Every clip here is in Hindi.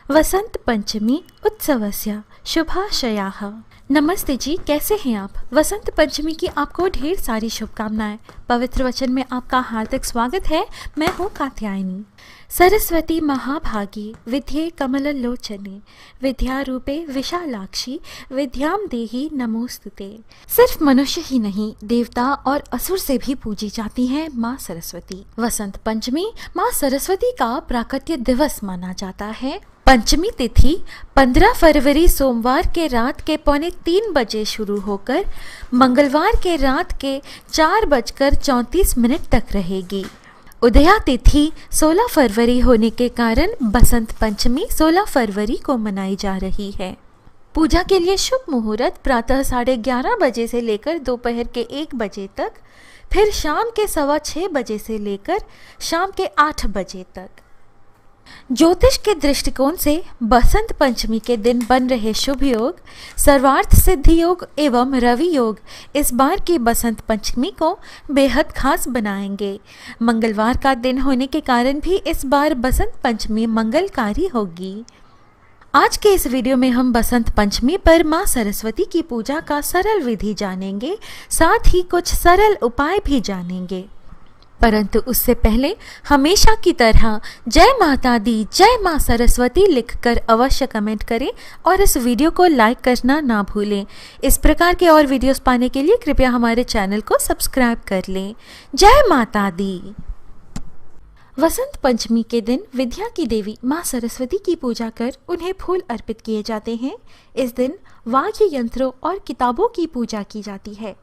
वसंत पंचमी उत्सवस्य शुभाशयाः। नमस्ते जी, कैसे हैं आप? वसंत पंचमी की आपको ढेर सारी शुभकामनाएं। पवित्र वचन में आपका हार्दिक स्वागत है। मैं हूँ कात्यायनी। सरस्वती महाभागी विद्ये कमललोचने विद्यारूपे विशालाक्षी विद्याम देहि नमोस्तुते। सिर्फ मनुष्य ही नहीं, देवता और असुर से भी पूजी जाती है माँ सरस्वती। वसंत पंचमी माँ सरस्वती का प्राकट्य दिवस माना जाता है। पंचमी तिथि 15 फरवरी सोमवार के रात के 2:45 शुरू होकर मंगलवार के रात के 4:34 तक रहेगी। उदया तिथि 16 फरवरी होने के कारण बसंत पंचमी 16 फरवरी को मनाई जा रही है। पूजा के लिए शुभ मुहूर्त प्रातः 11:30 बजे से लेकर दोपहर के 1 बजे तक, फिर शाम के 6:15 बजे से लेकर शाम के 8 बजे तक। ज्योतिष के दृष्टिकोण से बसंत पंचमी के दिन बन रहे शुभ योग, सर्वार्थ सिद्धि योग एवं रवि योग इस बार की बसंत पंचमी को बेहद खास बनाएंगे। मंगलवार का दिन होने के कारण भी इस बार बसंत पंचमी मंगलकारी होगी। आज के इस वीडियो में हम बसंत पंचमी पर माँ सरस्वती की पूजा का सरल विधि जानेंगे, साथ ही कुछ सरल उपाय भी जानेंगे। परंतु उससे पहले हमेशा की तरह जय माता दी, जय माँ सरस्वती लिखकर अवश्य कमेंट करें और इस वीडियो को लाइक करना ना भूलें। इस प्रकार के और वीडियोस पाने के लिए कृपया हमारे चैनल को सब्सक्राइब कर लें। जय माता दी। वसंत पंचमी के दिन विद्या की देवी माँ सरस्वती की पूजा कर उन्हें फूल अर्पित किए जाते हैं। इस दिन वाद्य यंत्रों और किताबों की पूजा की जाती है।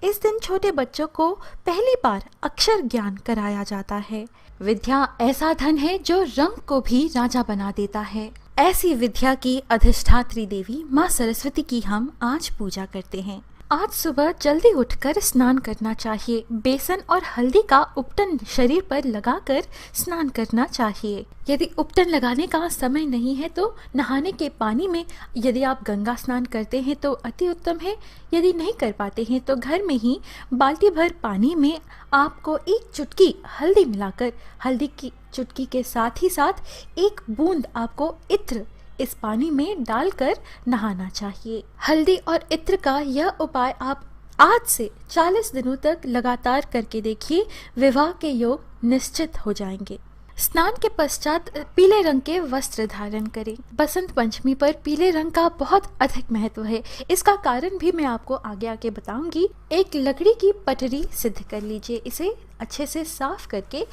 इस दिन छोटे बच्चों को पहली बार अक्षर ज्ञान कराया जाता है। विद्या ऐसा धन है जो रंग को भी राजा बना देता है। ऐसी विद्या की अधिष्ठात्री देवी माँ सरस्वती की हम आज पूजा करते हैं। आज सुबह जल्दी उठकर स्नान करना चाहिए। बेसन और हल्दी का उपटन शरीर पर लगाकर स्नान करना चाहिए। यदि उपटन लगाने का समय नहीं है तो नहाने के पानी में यदि आप गंगा स्नान करते हैं तो अति उत्तम है। यदि नहीं कर पाते हैं तो घर में ही बाल्टी भर पानी में आपको 1 चुटकी हल्दी मिलाकर, हल्दी की चुटकी के साथ ही साथ 1 बूंद आपको इत्र इस पानी में डालकर नहाना चाहिए। हल्दी और इत्र का यह उपाय आप आज से 40 दिनों तक लगातार करके देखिए, विवाह के योग निश्चित हो जाएंगे। स्नान के पश्चात पीले रंग के वस्त्र धारण करें। बसंत पंचमी पर पीले रंग का बहुत अधिक महत्व है। इसका कारण भी मैं आपको आगे आगे बताऊंगी। एक लकड़ी की पटरी सिद्ध कर लीजिए। इसे अच्छे से साफ करके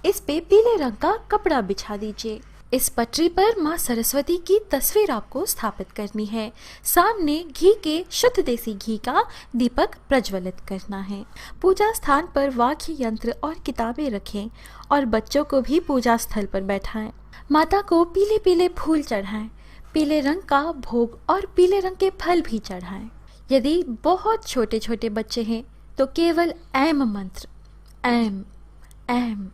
इस पे पीले रंग का कपड़ा बिछा दीजिए। इस पटरी पर माँ सरस्वती की तस्वीर आपको स्थापित करनी है। सामने घी के शुद्ध देसी घी का दीपक प्रज्वलित करना है। पूजा स्थान पर वाद्य यंत्र और किताबें रखें और बच्चों को भी पूजा स्थल पर बैठाएं। माता को पीले पीले फूल चढ़ाएं, पीले रंग का भोग और पीले रंग के फल भी चढ़ाएं। यदि बहुत छोटे छोटे बच्चे हैं तो केवल ऐम मंत्र, ऐम ऐम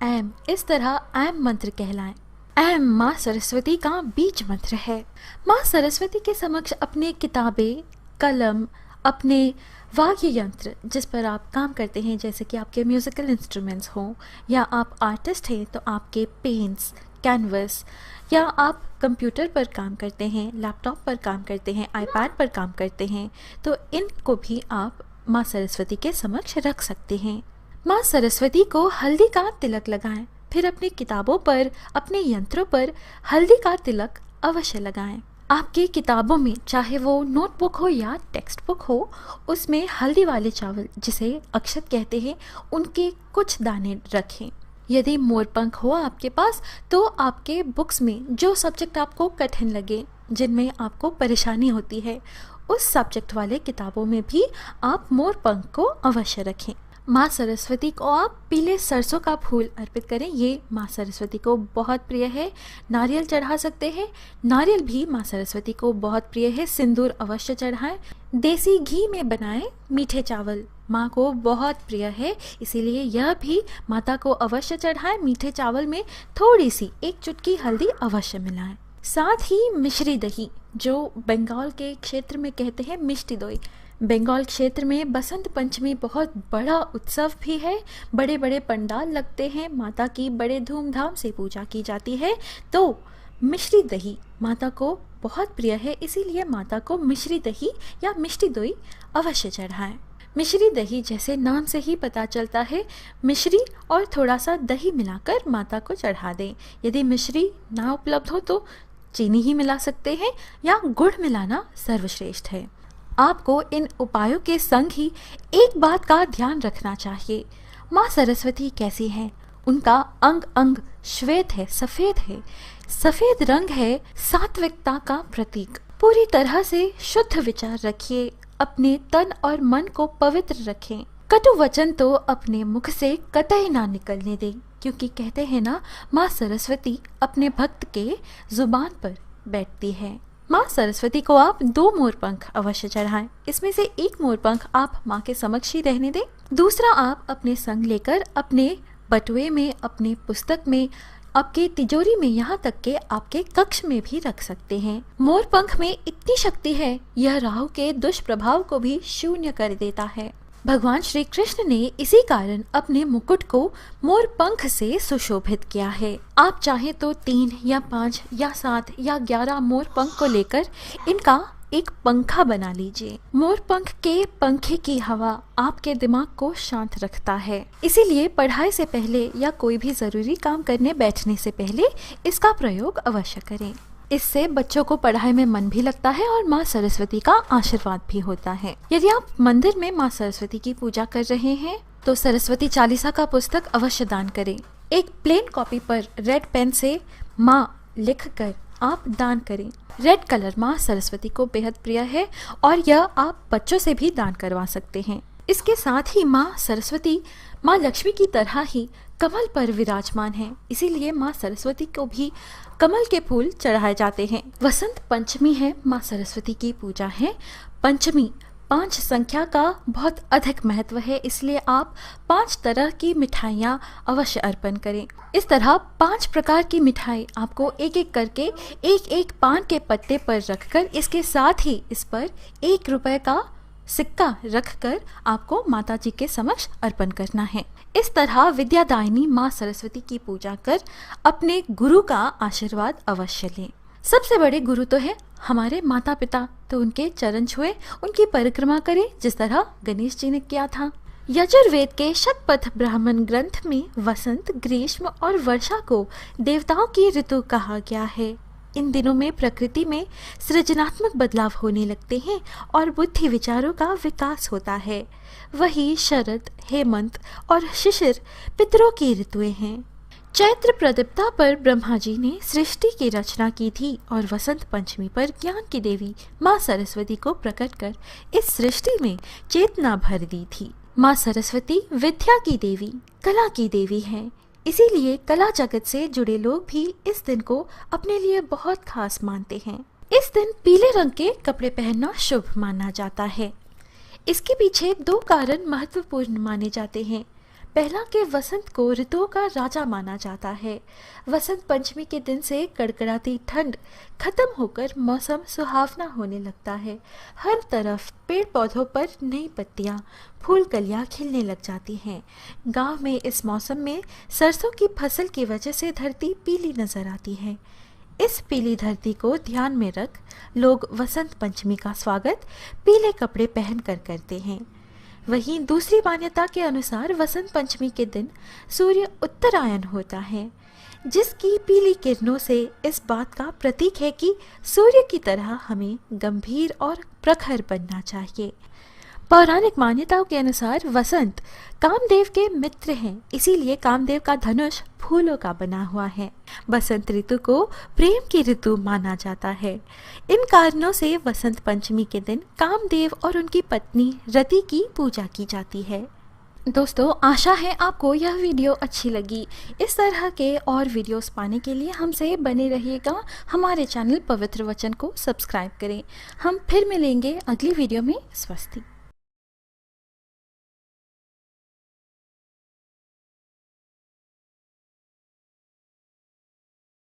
ऐम, इस तरह ऐम मंत्र कहलाएं। ऐम माँ सरस्वती का बीज मंत्र है। माँ सरस्वती के समक्ष अपने किताबें, कलम, अपने वाद्य यंत्र जिस पर आप काम करते हैं, जैसे कि आपके म्यूजिकल इंस्ट्रूमेंट्स हों, या आप आर्टिस्ट हैं तो आपके पेंट्स, कैनवस, या आप कंप्यूटर पर काम करते हैं, लैपटॉप पर काम करते हैं, आईपैड पर काम करते हैं, तो इनको भी आप माँ सरस्वती के समक्ष रख सकते हैं। माँ सरस्वती को हल्दी का तिलक लगाएं। फिर अपनी किताबों पर, अपने यंत्रों पर हल्दी का तिलक अवश्य लगाएं। आपकी किताबों में, चाहे वो नोटबुक हो या टेक्स्ट बुक हो, उसमें हल्दी वाले चावल जिसे अक्षत कहते हैं उनके कुछ दाने रखें। यदि मोरपंख हो आपके पास तो आपके बुक्स में जो सब्जेक्ट आपको कठिन लगे, जिनमें आपको परेशानी होती है, उस सब्जेक्ट वाले किताबों में भी आप मोरपंख को अवश्य रखें। माँ सरस्वती को आप पीले सरसों का फूल अर्पित करें। ये माँ सरस्वती को बहुत प्रिय है। नारियल चढ़ा सकते हैं, नारियल भी माँ सरस्वती को बहुत प्रिय है। सिंदूर अवश्य चढ़ाएं। देसी घी में बनाए मीठे चावल माँ को बहुत प्रिय है, इसीलिए यह भी माता को अवश्य चढ़ाएं। मीठे चावल में थोड़ी सी 1 चुटकी हल्दी अवश्य मिलाएं। साथ ही मिश्री दही, जो बंगाल के क्षेत्र में कहते हैं मिष्टी दोई, बंगाल क्षेत्र में बसंत पंचमी बहुत बड़ा उत्सव भी है। बड़े बड़े पंडाल लगते हैं, माता की बड़े धूमधाम से पूजा की जाती है। तो मिश्री दही माता को बहुत प्रिय है, इसीलिए माता को मिश्री दही या मिष्टी दोई अवश्य चढ़ाएं। मिश्री दही जैसे नाम से ही पता चलता है, मिश्री और थोड़ा सा दही मिलाकर माता को चढ़ा दें। यदि मिश्री ना उपलब्ध हो तो चीनी ही मिला सकते हैं या गुड़ मिलाना सर्वश्रेष्ठ है। आपको इन उपायों के संग ही एक बात का ध्यान रखना चाहिए, माँ सरस्वती कैसी है? उनका अंग अंग श्वेत है, सफेद है। सफेद रंग है सात्विकता का प्रतीक। पूरी तरह से शुद्ध विचार रखिए, अपने तन और मन को पवित्र रखें। कटु वचन तो अपने मुख से कतई ना निकलने दें, क्योंकि कहते हैं ना, माँ सरस्वती अपने भक्त के जुबान पर बैठती है। माँ सरस्वती को आप 2 मोरपंख अवश्य चढ़ाएं। इसमें से एक मोरपंख आप माँ के समक्ष ही रहने दें, दूसरा आप अपने संग लेकर अपने बटुए में, अपने पुस्तक में, आपके तिजोरी में, यहाँ तक के आपके कक्ष में भी रख सकते हैं। मोरपंख में इतनी शक्ति है, यह राहु के दुष्प्रभाव को भी शून्य कर देता है। भगवान श्री कृष्ण ने इसी कारण अपने मुकुट को मोरपंख से सुशोभित किया है। आप चाहे तो 3 या 5 या 7 या 11 मोरपंख को लेकर इनका एक पंखा बना लीजिए। मोरपंख के पंखे की हवा आपके दिमाग को शांत रखता है, इसीलिए पढ़ाई से पहले या कोई भी जरूरी काम करने बैठने से पहले इसका प्रयोग अवश्य करें। इससे बच्चों को पढ़ाई में मन भी लगता है और माँ सरस्वती का आशीर्वाद भी होता है। यदि आप मंदिर में माँ सरस्वती की पूजा कर रहे हैं तो सरस्वती चालीसा का पुस्तक अवश्य दान करें। एक प्लेन कॉपी पर रेड पेन से माँ लिखकर आप दान करें। रेड कलर माँ सरस्वती को बेहद प्रिय है और यह आप बच्चों से भी दान करवा सकते हैं। इसके साथ ही माँ सरस्वती माँ लक्ष्मी की तरह ही कमल पर विराजमान है, इसीलिए माँ सरस्वती को भी कमल के फूल चढ़ाए जाते हैं। वसंत पंचमी है, माँ सरस्वती की पूजा है। पंचमी 5 संख्या का बहुत अधिक महत्व है, इसलिए आप 5 तरह की मिठाइयाँ अवश्य अर्पण करें। इस तरह 5 प्रकार की मिठाई आपको एक एक करके एक पान के पत्ते पर रखकर, इसके साथ ही इस पर 1 रुपए का सिक्का रखकर आपको माता जी के समक्ष अर्पण करना है। इस तरह विद्यादायिनी माँ सरस्वती की पूजा कर अपने गुरु का आशीर्वाद अवश्य लें। सबसे बड़े गुरु तो है हमारे माता पिता, तो उनके चरण छुए, उनकी परिक्रमा करें, जिस तरह गणेश जी ने किया था। यजुर्वेद के शतपथ ब्राह्मण ग्रंथ में वसंत, ग्रीष्म और वर्षा को देवताओं की ऋतु कहा गया है। इन दिनों में प्रकृति में सृजनात्मक बदलाव होने लगते हैं और बुद्धि विचारों का विकास होता है। वही शरद, हेमंत और शिशिर पितरों की ऋतुएं हैं। चैत्र प्रदीप्ता पर ब्रह्मा जी ने सृष्टि की रचना की थी और वसंत पंचमी पर ज्ञान की देवी माँ सरस्वती को प्रकट कर इस सृष्टि में चेतना भर दी थी। माँ सरस्वती विद्या की देवी, कला की देवी है, इसीलिए कला जगत से जुड़े लोग भी इस दिन को अपने लिए बहुत खास मानते हैं। इस दिन पीले रंग के कपड़े पहनना शुभ माना जाता है। इसके पीछे 2 कारण महत्वपूर्ण माने जाते हैं। पहला कि वसंत को ऋतुओं का राजा माना जाता है। वसंत पंचमी के दिन से कड़कड़ाती ठंड खत्म होकर मौसम सुहावना होने लगता है। हर तरफ पेड़ पौधों पर नई पत्तियां, फूल कलियां खिलने लग जाती हैं। गांव में इस मौसम में सरसों की फसल की वजह से धरती पीली नजर आती है। इस पीली धरती को ध्यान में रख लोग वसंत पंचमी का स्वागत पीले कपड़े पहनकर करते हैं। वहीं दूसरी मान्यता के अनुसार वसंत पंचमी के दिन सूर्य उत्तरायण होता है, जिसकी पीली किरणों से इस बात का प्रतीक है कि सूर्य की तरह हमें गंभीर और प्रखर बनना चाहिए। पौराणिक मान्यताओं के अनुसार वसंत कामदेव के मित्र हैं, इसीलिए कामदेव का धनुष फूलों का बना हुआ है। बसंत ऋतु को प्रेम की ऋतु माना जाता है। इन कारणों से वसंत पंचमी के दिन कामदेव और उनकी पत्नी रति की पूजा की जाती है। दोस्तों, आशा है आपको यह वीडियो अच्छी लगी। इस तरह के और वीडियोस पाने के लिए हमसे बने रहिएगा। हमारे चैनल पवित्र वचन को सब्सक्राइब करें। हम फिर मिलेंगे अगली वीडियो में। स्वस्ति।